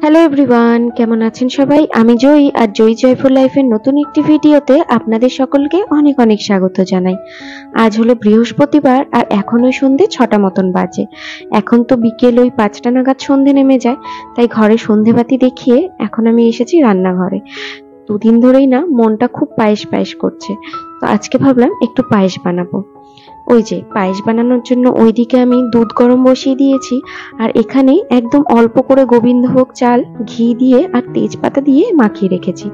Hello everyone, কেমন আছেন সবাই? আমি জয়ী আর জয়ী জয়ফুল লাইফের নতুন একটি ভিডিওতে আপনাদের সকলকে অনেক অনেক স্বাগত জানাই। আজ হলো বৃহস্পতিবার আর এখন ওই সন্ধ্যে ৬টা মতন বাজে। এখন তো বিকেল ওই ৫টা নাগাদ সন্ধ্যে নেমে যায়, তাই ঘরে সন্ধ্যেবাতি দেখিয়ে এখন আমি এসেছি রান্নাঘরে। দুদিন ধরেই না মনটা খুব পায়েস পায়েস করছে, তো আজকে ভাবলাম একটু পায়েস বানাবো। ওই যে পায়েস বানানোর জন্য ওইদিকে আমি দুধ গরম বসিয়ে দিয়েছি, আর এখানে একদম অল্প করে গোবিন্দভোগ চাল ঘি দিয়ে আর তেজপাতা দিয়ে মাখিয়ে রেখেছি।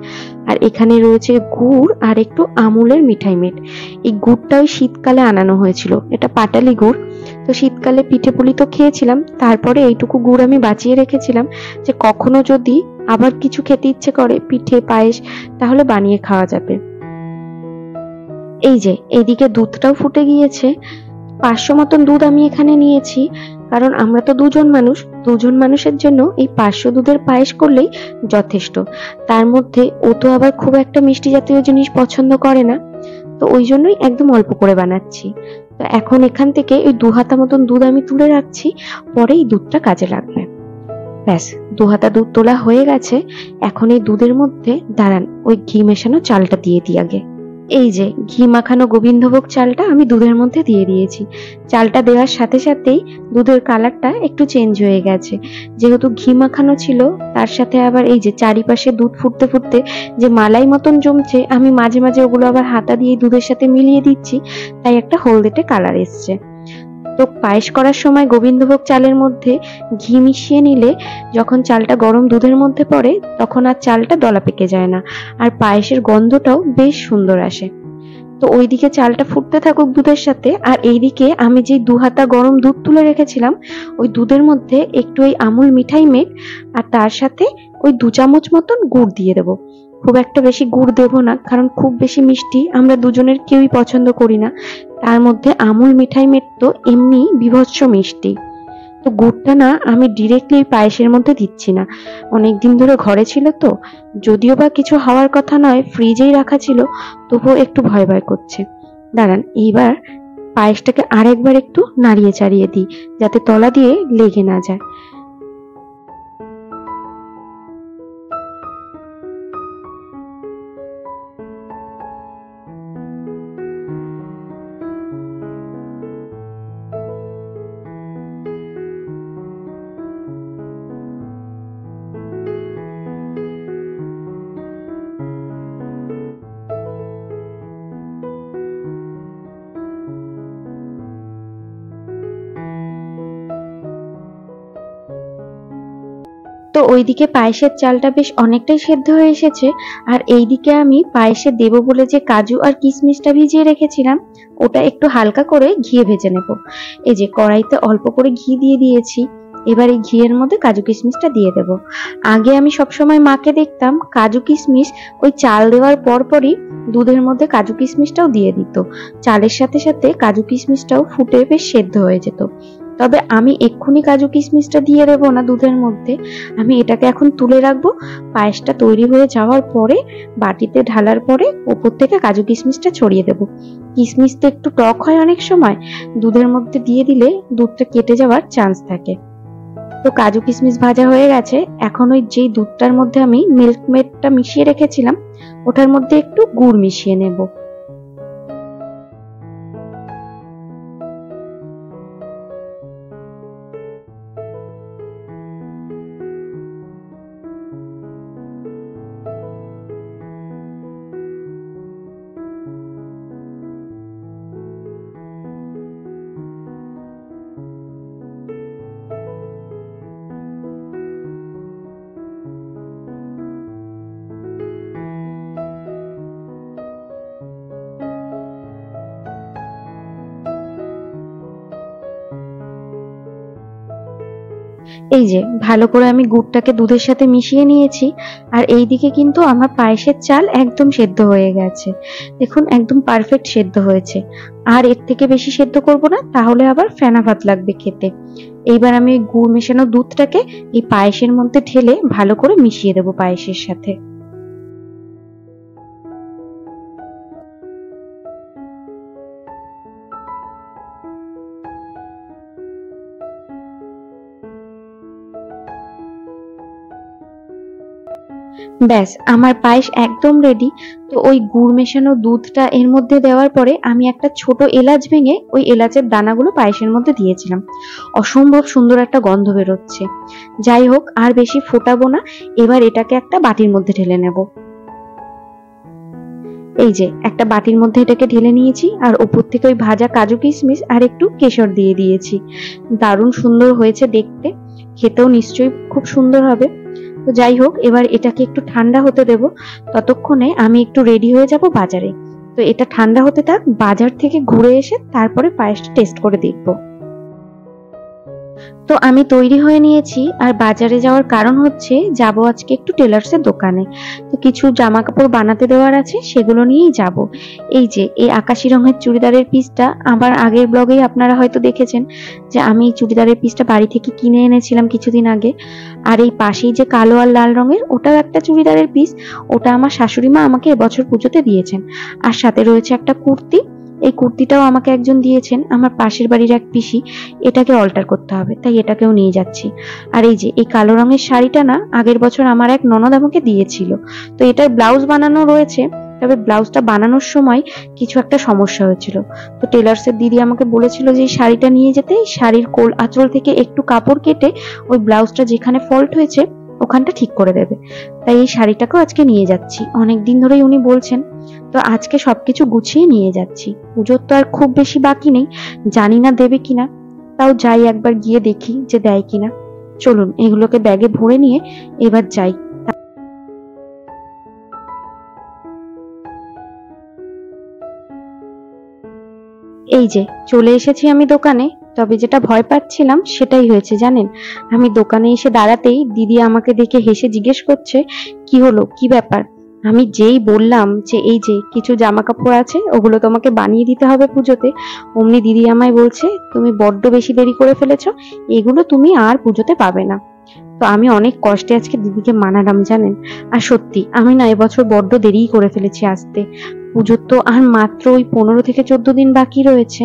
আর এখানে রয়েছে গুড় আর একটু আমুলের মিঠাই মেট। এই গুড়টা ওই শীতকালে আনানো হয়েছিল, এটা পাটালি গুড়। তো শীতকালে পিঠে পুলি তো খেয়েছিলাম, তারপরে এইটুকু গুড় আমি বাঁচিয়ে রেখেছিলাম যে কখনো যদি আবার কিছু খেতে ইচ্ছে করে, পিঠে পায়েস, তাহলে বানিয়ে খাওয়া যাবে। এই যে এইদিকে দুধটাও ফুটে গিয়েছে। 500 মতন দুধ আমি এখানে নিয়েছি, কারণ আমরা তো দুজন মানুষের জন্য এই 500 দুধের পায়েস করলেই যথেষ্ট। তার মধ্যে ও তো আবার খুব একটা মিষ্টি জাতীয় জিনিস পছন্দ করে না, তো ওই জন্যই একদম অল্প করে বানাচ্ছি। তো এখন এখান থেকে ওই 2 হাতা মতন দুধ আমি তুলে রাখছি, পরে এই দুধটা কাজে লাগবে। ব্যাস, 2 হাতা দুধ তোলা হয়ে গেছে। এখন এই দুধের মধ্যে দাঁড়ান ওই ঘি মেশানো চালটা দিয়ে দিই আগে। এই যে ঘি মাখানো গোবিন্দভোগ চালটা আমি দুধের মধ্যে দিয়ে দিয়েছি। চালটা দেওয়ার সাথে সাথেই দুধের কালারটা একটু চেঞ্জ হয়ে গেছে, যেহেতু ঘি মাখানো ছিল। তার সাথে আবার এই যে চারিপাশে দুধ ফুটতে ফুটতে যে মালাই মতন জমছে, আমি মাঝে মাঝে ওগুলো আবার হাতা দিয়ে দুধের সাথে মিলিয়ে দিচ্ছি, তাই একটা হলদেটে কালার এসছে। তো পায়েস করার সময় গোবিন্দভোগ চালের মধ্যে ঘি মিশিয়ে নিলে যখন চালটা গরম দুধের মধ্যে পড়ে, তখন আর চালটা দলা পেকে যায় না, আর পায়েসের গন্ধটাও বেশ সুন্দর আসে। তো ওইদিকে চালটা ফুটতে থাকুক দুধের সাথে, আর এইদিকে আমি যে 2 হাতা গরম দুধ তুলে রেখেছিলাম, ওই দুধের মধ্যে একটু ওই আমুল মিঠাই মেখ, আর তার সাথে ওই 2 চামচ মতন গুড় দিয়ে দেবো। খুব একটা বেশি গুড় দেবো না, কারণ খুব বেশি মিষ্টি আমরা দুজনের কেউই পছন্দ করি না। তার মধ্যে আমুল মিঠাই মেট তো এমনি বীভৎস মিষ্টি। তো গুড়টা না আমি ডিরেক্টলি পায়েসের মধ্যে দিচ্ছি না, অনেকদিন ধরে ঘরে ছিল তো, যদিও বা কিছু হওয়ার কথা নয়, ফ্রিজেই রাখা ছিল, তবুও একটু ভয় ভয় করছে। দাঁড়ান, এইবার পায়েসটাকে আরেকবার একটু নাড়িয়ে চাড়িয়ে দিই, যাতে তলা দিয়ে লেগে না যায়। তো ওইদিকে পায়েসের চালটা বেশ অনেকটাই সেদ্ধ হয়ে এসেছে, আর এইদিকে আমি পায়েসে দেবো বলে যে কাজু আর কিশমিশটা ভিজিয়ে রেখেছিলাম, ওটা একটু হালকা করে ঘিয়ে ভেজে নেব। এই যে কড়াইতে অল্প করে ঘি দিয়ে দিয়েছি, এবার এই ঘিয়ের মধ্যে কাজু কিশমিশটা দিয়ে দেব। আগে আমি সবসময় মাকে দেখতাম কাজু কিশমিশ ওই চাল দেওয়ার পরপরই দুধের মধ্যে কাজু কিশমিশটাও দিয়ে দিত, চালের সাথে সাথে কাজু কিশমিশটাও ফুটে বেশ সেদ্ধ হয়ে যেত। তবে আমি এক্ষুনি কাজু কিশমিশটা দিয়ে দেবো না দুধের মধ্যে, আমি এটাকে এখন তুলে রাখবো। পায়েসটা তৈরি হয়ে যাওয়ার পরে বাটিতে ঢালার পরে উপর থেকে কাজু কিশমিশটা ছড়িয়ে দেবো। কিশমিশ তো একটু টক হয় অনেক সময়, দুধের মধ্যে দিয়ে দিলে দুধটা কেটে যাওয়ার চান্স থাকে। তো কাজু কিশমিশ ভাজা হয়ে গেছে, এখন ওই যেই দুধটার মধ্যে আমি মিল্ক মেডটা মিশিয়ে রেখেছিলাম, ওটার মধ্যে একটু গুড় মিশিয়ে নেব। এই যে ভালো করে আমি গুড়টাকে দুধের সাথে মিশিয়ে নিয়েছি, আর এইদিকে কিন্তু আমার পায়েসের চাল একদম সেদ্ধ হয়ে গেছে। দেখুন একদম পারফেক্ট সেদ্ধ হয়েছে। আর এর থেকে বেশি সেদ্ধ করব না, তাহলে আবার ফেনা ভাত লাগবে খেতে। এইবার আমি গুড় মেশানো দুধটাকে এই পায়েসের মধ্যে ঢেলে ভালো করে মিশিয়ে দেবো পায়েসের সাথে। ব্যাস আমার পায়েস একদম রেডি। তো ওই গুড় মেশানো দুধটা এর মধ্যে দেওয়ার পরে আমি একটা ছোট এলাচ ভেঙে ওই এলাচের দানাগুলো পায়েসের মধ্যে দিয়েছিলাম। অসম্ভব সুন্দর একটা গন্ধ বেরোচ্ছে। যাই হোক, আর বেশি ফোটাবো না, এবার এটাকে একটা বাটির মধ্যে ঢেলে নেব। এই যে একটা বাটির মধ্যে এটাকে ঢেলে নিয়েছি, আর ওপর থেকে ওই ভাজা কাজু কিশমিশ আর একটু কেশর দিয়ে দিয়েছি। দারুণ সুন্দর হয়েছে দেখতে, খেতেও নিশ্চয়ই খুব সুন্দর হবে। তো যাই হোক, এবার এটাকে একটু ঠান্ডা হতে দেব। ততক্ষণে আমি একটু রেডি হয়ে যাব বাজারে। তো এটা ঠান্ডা হতে থাক, বাজার থেকে ঘুরে এসে তারপরে পায়েসটা টেস্ট করে দেখবো। তো আমি তৈরি হয়ে নিয়েছি, আর বাজারে যাওয়ার কারণ হচ্ছে যাব আজকে একটু টেলার্সের দোকানে। তো কিছু জামা কাপড় বানাতে দেওয়ার আছে, সেগুলো নিয়েই যাব। এই যে এই আকাশি রঙের চুড়িদারের পিসটা আমার আগের ব্লগেই আপনারা হয়তো দেখেছেন যে আমি এই চুড়িদারের পিসটা বাড়ি থেকে কিনে এনেছিলাম কিছুদিন আগে। আর এই পাশেই যে কালো আর লাল রঙের, ওটাও একটা চুড়িদারের পিস। ওটা আমার শাশুড়ি মা আমাকে এবছর পুজোতে দিয়েছেন। আর সাথে রয়েছে একটা কুর্তি। এই কুর্তিটাও আমাকে একজন দিয়েছেন, আমার পাশের বাড়ির এক পিসি। এটাকে অল্টার করতে হবে, তাই এটাকেও নিয়ে যাচ্ছি। আর এই যে এই কালো রঙের শাড়িটা না, আগের বছর আমার এক ননদ আমাকে দিয়েছিল। তো এটার ব্লাউজ বানানো রয়েছে, তবে ব্লাউজটা বানানোর সময় কিছু একটা সমস্যা হয়েছিল। তো টেলার্সের দিদি আমাকে বলেছিল যে এই শাড়িটা নিয়ে যেতে, শাড়ির কোল আঁচল থেকে একটু কাপড় কেটে ওই ব্লাউজটা যেখানে ফল্ট হয়েছে ওখানটা ঠিক করে দেবে। তাই এই শাড়িটাকেও আজকে নিয়ে যাচ্ছি, অনেকদিন ধরেই উনি বলছেন। তো আজকে সবকিছু গুছিয়ে নিয়ে যাচ্ছি। পুজোর তো আর খুব বেশি বাকি নেই, জানি না দেবে কিনা, তাও যাই একবার গিয়ে দেখি যে দেয় কিনা। চলুন এগুলোকে ব্যাগে ভরে নিয়ে এবার যাই। এই যে চলে এসেছি আমি দোকানে। তবে যেটা ভয় পাচ্ছিলাম সেটাই হয়েছে জানেন। আমি দোকানে এসে দাঁড়াতেই দিদি আমাকে দেখে হেসে জিজ্ঞেস করছে, কি হলো, কি ব্যাপার। আমি যেই বললাম যে এই যে কিছু জামা কাপড় আছে, ওগুলো তোমাকে বানিয়ে দিতে হবে পুজোতে, অমনি দিদি আমায় বলছে, তুমি বড্ড বেশি দেরি করে ফেলেছো, এগুলো তুমি আর পুজোতে পাবে না। তো আমি অনেক কষ্টে আজকে দিদিকে মানালাম জানেন। আর সত্যি আমি না এবছর বড্ড দেরি করে ফেলেছি আসতে। পুজোর তো আর মাত্র ওই 15 থেকে 14 দিন বাকি রয়েছে।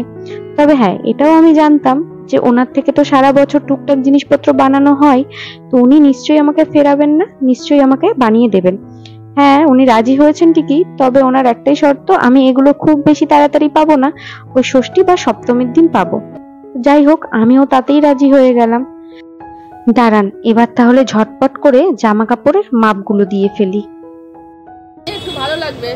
তবে হ্যাঁ, এটাও আমি জানতাম যে ওনার থেকে তো সারা বছর টুকটাক জিনিসপত্র বানানো হয়। তো উনি নিশ্চয়ই আমাকে ফেরাবেন না, নিশ্চয়ই আমাকে বানিয়ে দেবেন। হ্যাঁ, উনি রাজি হয়েছেন ঠিকই, তবে ওনার একটাই শর্ত, আমি এগুলো খুব বেশি তাড়াতাড়ি পাবো না, ওই ষষ্ঠী বা সপ্তমীর দিন পাবো। যাই হোক, আমিও তাতেই রাজি হয়ে গেলাম। দাঁড়ান, এবার তাহলে ঝটপট করে জামা কাপড়ের মাপগুলো দিয়ে ফেলি। একটু ভালো লাগবে।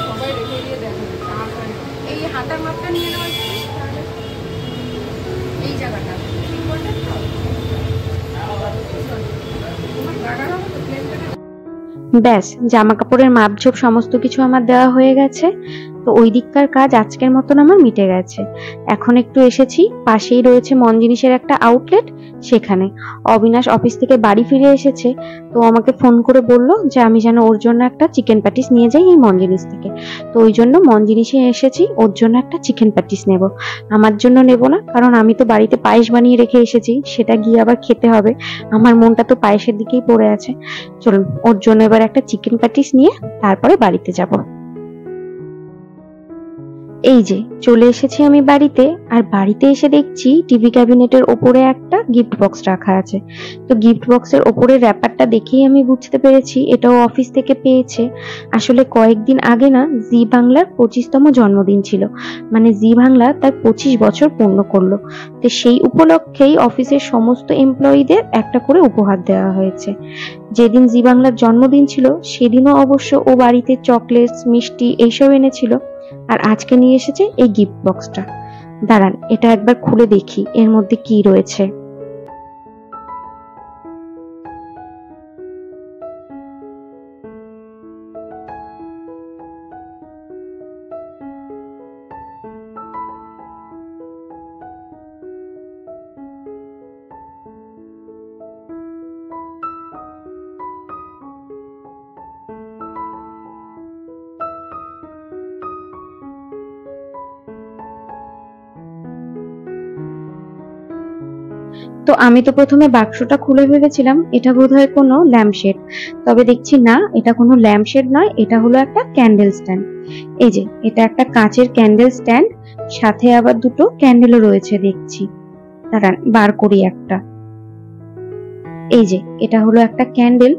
সবাই রেখে দিয়ে দেখো এই হাতার মাপটা নিয়ে নেওয়া যায়, তাহলে এই জায়গাটা ঠিক করলে তো তোমার গাড়া হবে তো প্লেনটা। ব্যাস জামা কাপড়ের মাপঝোপ সমস্ত কিছু আমার দেওয়া হয়ে গেছে। তো ওই দিককার কাজ আজকের মতন আমার মিটে গেছে। এখন একটু এসেছি, পাশেই রয়েছে মন জিনিসের একটা আউটলেট, সেখানে। অবিনাশ অফিস থেকে বাড়ি ফিরে এসেছে। তো আমাকে ফোন করে বলল যে আমি যেন ওর জন্য একটা চিকেন প্যাটিস নিয়ে যাই এই মন জিনিস থেকে। তো ওই জন্য মন জিনিসে এসেছি, ওর জন্য একটা চিকেন প্যাটিস নেব। আমার জন্য নেব না, কারণ আমি তো বাড়িতে পায়েস বানিয়ে রেখে এসেছি, সেটা গিয়ে আবার খেতে হবে। আমার মনটা তো পায়েসের দিকেই পড়ে আছে। চলুন ওর জন্য এবার একটা চিকেন প্যাটিস নিয়ে তারপরে বাড়িতে যাব। এই যে চলে এসেছি আমি বাড়িতে। আর বাড়িতে এসে দেখছি টিভি ক্যাবিনেটের ওপরে একটা গিফট বক্স রাখা আছে। তো গিফট বক্সের ওপরের র্যাপারটা দেখেই আমি বুঝতে পেরেছি এটাও অফিস থেকে পেয়েছে। আসলে কয়েকদিন আগে না জি বাংলার 25তম জন্মদিন ছিল, মানে জি বাংলা তার 25 বছর পূর্ণ করলো। তো সেই উপলক্ষেই অফিসের সমস্ত এমপ্লয়ীদের একটা করে উপহার দেওয়া হয়েছে। যেদিন জি বাংলার জন্মদিন ছিল সেদিনও অবশ্য ও বাড়িতে চকলেটস মিষ্টি এইসব এনেছিল। আর আজকে নিয়ে এসেছে এই গিফট বক্সটা। দাঁড়ান এটা একবার খুলে দেখি এর মধ্যে কি রয়েছে। তো আমি তো প্রথমে বাক্সটা খুলে ভেবেছিলাম এটা বোধহয় কোনো ল্যাম্পশেড, তবে দেখছি না, এটা কোনো ল্যাম্পশেড নয়, এটা হলো একটা ক্যান্ডেল স্ট্যান্ড। এই যে এটা একটা কাঁচের ক্যান্ডেল স্ট্যান্ড, সাথে আবার দুটো ক্যান্ডেলও রয়েছে দেখছি। দাঁড়ান বার করি একটা। এই যে এটা হলো একটা ক্যান্ডেল,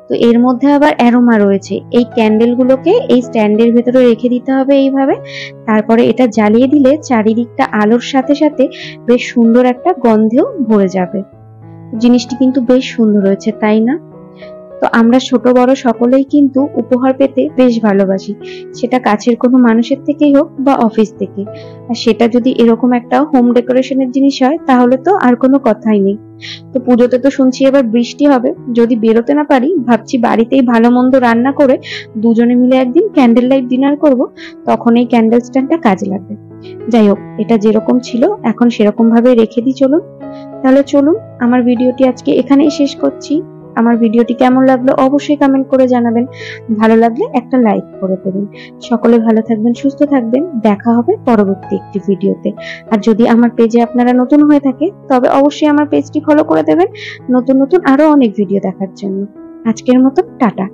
তো এর মধ্যে আবার অ্যারোমা রয়েছে। এই ক্যান্ডেল গুলোকে এই স্ট্যান্ডের ভেতরে রেখে দিতে হবে এইভাবে, তারপরে এটা জ্বালিয়ে দিলে চারিদিকটা আলোর সাথে সাথে বেশ সুন্দর একটা গন্ধেও ভরে যাবে। জিনিসটি কিন্তু বেশ সুন্দর হয়েছে, তাই না? তো আমরা ছোট বড় সকলেই কিন্তু উপহার পেতে বেশ ভালোবাসি, সেটা কাছের কোনো মানুষের থেকেই হোক বা অফিস থেকে। আর সেটা যদি এরকম একটা হোম ডেকোরেশনের জিনিস হয় তাহলে তো আর কোনো কথাই নেই। তো পুজোতে তো শুনছি এবার বৃষ্টি হবে, যদি বেরোতে না পারি ভাবছি বাড়িতেই ভালো মন্দ রান্না করে দুজনে মিলে একদিন ক্যান্ডেল লাইট ডিনার করব, তখন এই ক্যান্ডেল স্ট্যান্ডটা কাজে লাগবে। যাই হোক, এটা যেরকম ছিল এখন সেরকম ভাবে রেখে দিই। চলুন তাহলে, চলুন আমার ভিডিওটি আজকে এখানেই শেষ করছি। আমার ভিডিওটি কেমন লাগলো অবশ্যই কমেন্ট করে জানাবেন, ভালো লাগলে একটা লাইক করে দেবেন। সকলে ভালো থাকবেন, সুস্থ থাকবেন, দেখা হবে পরবর্তী একটি ভিডিওতে। আর যদি আমার পেজে আপনারা নতুন হয়ে থাকে তবে অবশ্যই আমার পেজটি ফলো করে দেবেন নতুন নতুন আরো অনেক ভিডিও দেখার জন্য। আজকের মতো টাটা।